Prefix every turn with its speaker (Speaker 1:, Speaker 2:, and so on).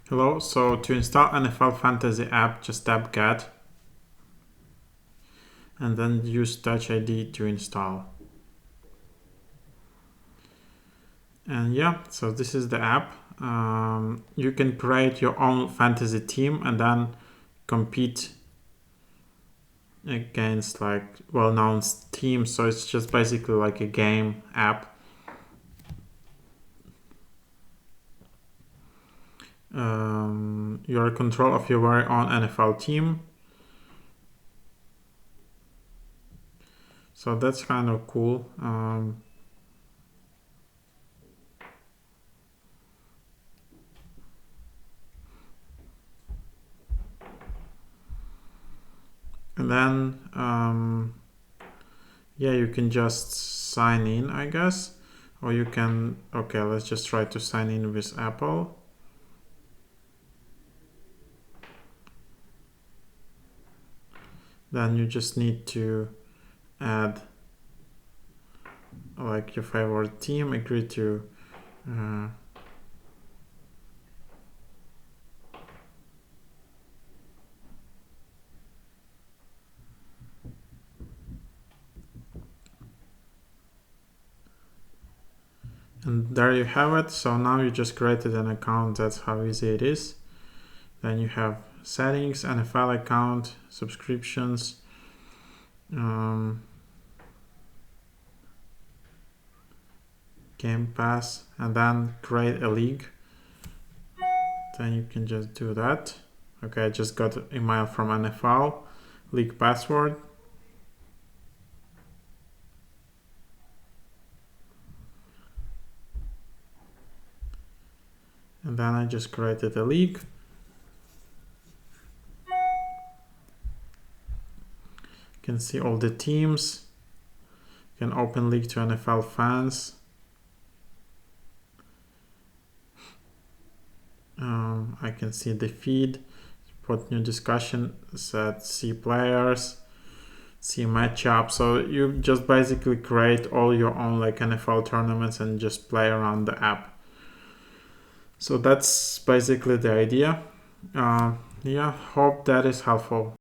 Speaker 1: Hello, so to install NFL Fantasy app, just tap Get and then use Touch ID to install. And yeah, so this is the app. You can create your own fantasy team and then compete against like well-known teams. So it's just basically like a game app. You're in control of your very own NFL team. So that's kind of cool. And then, yeah, you can just sign in, I guess. Or you can, okay, let's just try to sign in with Apple. Then you just need to add like your favorite team, agree to and there you have it. So now you just created an account. That's how easy it is. Then you have settings, NFL account, subscriptions, Game Pass, and then create a league. Then you can just do that. Okay, I just got an email from NFL, league password. And then I just created a league. You can see all the teams. You can open league to NFL fans. I can see the feed, put new discussion, set see players, see matchup. So you just basically create all your own like NFL tournaments and just play around the app. So that's basically the idea. Yeah, hope that is helpful.